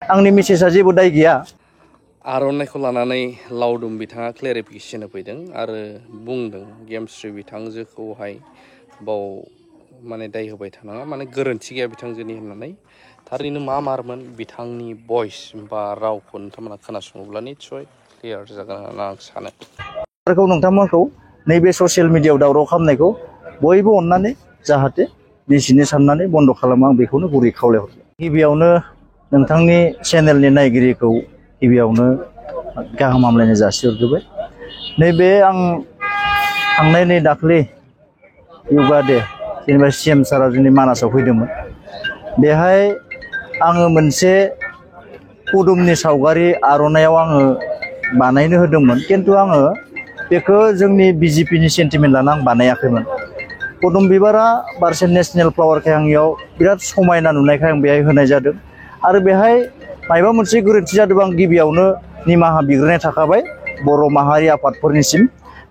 आंनि मेसेजआ जेबो दाय गैया आर'नाइखौ लानानै लावदुम बिथाङा क्लेरिफिकेसन होफैदों आरो बुंदों गेमस्रि बिथांजोखौहाय बाव माने दाय होबाय थानाङा माने गोरोन्थि गैया बिथांजोनि होननानै थारैनो मारमोन बिथांनि भइस बा रावखौ नोंथांमोना खोनासङोब्ला निस्सय क्लियार जागोन होनना आं सानो नोंथांमोनखौ नैबे ससियेल मिडियायाव दावराव खालामनायखौ बयबो अननानै जाहाथे निजिनि साननानै बन्द' खालामो आं बेखौनो गुरै खावलायहरो गिबियावनो नोंथांनि चेनेलनि नायगिरिखौ गिबियावनो गाहाम हामलायनाय जासिहरग्रोबाय नैबे आं थांनाय नै दाख्लै योगा डे जेनेबा CM सारा जोंनि मानासाव फैदोंमोन बेहाय आङो मोनसे पदुमनि सावगारि आर'नाइयाव आङो बानायनो होदोंमोन किन्तु आङो बेखौ जोंनि BJPनि सेन्टिमेन्ट लाना आं बानायाखैमोन पदुम बिबारा बारसे नेशनेल फ्लावारखाय आं इयाव बिराद समायना नुनायखाय आं बेहाय होनाय जादों आरो बेहाय मायबा मोनसे गोरोन्थि जादोंबा आं गिबियावनो निमाहा बिग्रोनाय थाखाबाय बर' माहारि आफादफोरनिसिम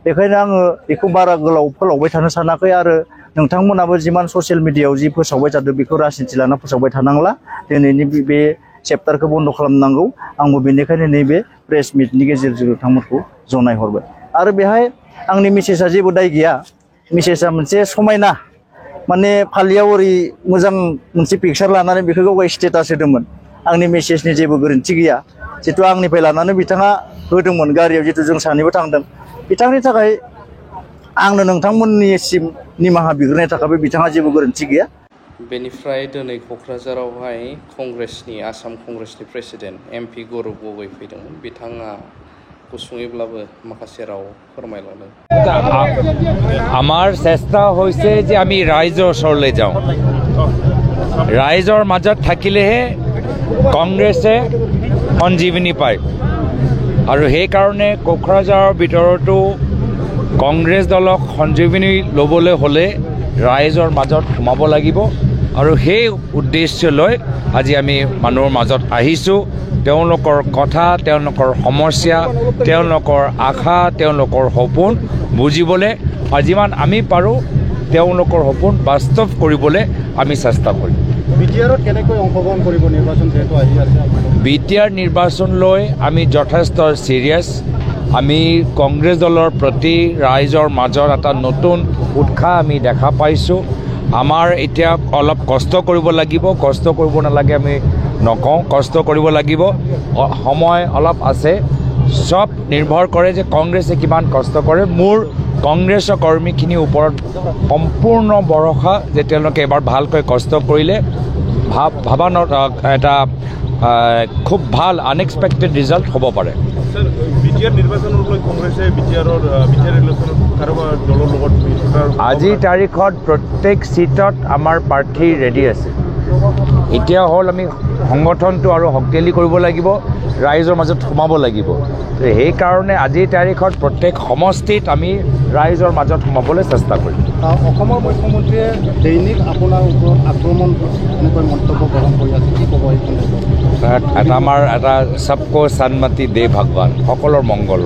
बेखायनो आङो बेखौ बारा गोलाव फोलावबाय थानो सानाखै आरो नोंथांमोनाबो जिमान ससियेल मिडियायाव जि फोसावबाय थादों बेखौ राजनिति लाना फोसावबाय थानांला दिनैनि बे चेप्टारखौ बन्द' खालामनांगौ आंबो बेनिखायनो नैबे प्रेस मिटनि गेजेरजों नोंथांमोनखौ जनायहरबाय आरो बेहाय आंनि मेसेजआ जेबो दाय गैया मेसेजआ मोनसे समायना माने फालियाव ओरै मोजां मोनसे पिक्चार लानानै बेखौ गावगाय स्टेटास होदोंमोन आंनि मेसेजनि जेबो गोरोन्थि गैया जितु आंनिफ्राय लानानै बिथाङा होदोंमोन गारियाव जितु जों सानैबो थांदों बिथांनि थाखाय आंनो नोंथांमोननिसिम निमाहा बिग्रोनाय थाखाय बिथाङा जेबो गोरोन्थि गैया बेनिफ्राय दिनै क'क्राझारावहाय कंग्रेसनि आसाम कंग्रेसनि प्रेसिडेन्ट MP गौरब गगৈ फैदोंमोन बिथाङा गुसुङैब्लाबो माखासे राव फोरमायलांदों আমাৰ চেষ্টা হৈছে যে আমি ৰাইজৰ ওচৰলৈ যাওঁ ৰাইজৰ মাজত থাকিলেহে কংগ্ৰেছে সঞ্জীৱনী পায় আৰু সেইকাৰণে কোকৰাঝাৰৰ ভিতৰতো কংগ্ৰেছ দলক সঞ্জীৱনী ল'বলৈ হ'লে ৰাইজৰ মাজত সোমাব লাগিব আৰু সেই উদ্দেশ্য লৈ আজি আমি মানুহৰ মাজত আহিছোঁ তেওঁলোকৰ কথা তেওঁলোকৰ সমস্যা তেওঁলোকৰ আশা তেওঁলোকৰ সপোন বুজিবলৈ আৰু যিমান আমি পাৰোঁ তেওঁলোকৰ সপোন বাস্তৱ কৰিবলৈ আমি চেষ্টা কৰিম বিটিআৰত কেনেকৈ অংশগ্ৰহণ কৰিব নিৰ্বাচন যেহেতু আহি আছে বিটিআৰ নিৰ্বাচন লৈ আমি যথেষ্ট সিৰিয়াছ আমি কংগ্ৰেছ দলৰ প্ৰতি ৰাইজৰ মাজত এটা নতুন উৎসাহ আমি দেখা পাইছোঁ আমাৰ এতিয়া অলপ কষ্ট কৰিব লাগিব কষ্ট কৰিব নালাগে আমি নকওঁ কষ্ট কৰিব লাগিব সময় অলপ আছে সব নিৰ্ভৰ কৰে যে কংগ্ৰেছে কিমান কষ্ট কৰে মোৰ কংগ্ৰেছৰ কৰ্মীখিনিৰ ওপৰত সম্পূৰ্ণ ভৰসা যে তেওঁলোকে এবাৰ ভালকৈ কষ্ট কৰিলে ভাবানত এটা খুব ভাল আনএক্সপেক্টেড ৰিজাল্ট হ'ব পাৰে বিটিআৰ নিৰ্বাচনৰ লৈ কংগ্ৰেছে বিটিআৰ ইলেকশ্যনত কাৰোবাৰ দলৰ লগত আজিৰ তাৰিখত প্ৰত্যেক সিটত আমাৰ প্ৰাৰ্থী ৰেডি আছে এতিয়া হ'ল আমি সংগঠনটো আৰু শক্তিশালী কৰিব লাগিব ৰাইজৰ মাজত সোমাব লাগিব সেইকাৰণে আজিৰ তাৰিখত প্ৰত্যেক সমষ্টিত আমি ৰাইজৰ মাজত সোমাবলৈ চেষ্টা কৰিম অসমৰ মুখ্যমন্ত্ৰীয়ে দৈনিক আপোনাৰ ওপৰত আক্ৰমণ এনেকৈ মন্তব্য গ্ৰহণ কৰি আছে কি ক'ব এটা আমাৰ এটা সবকো সন্মতি দে ভগৱান সকলৰ মংগল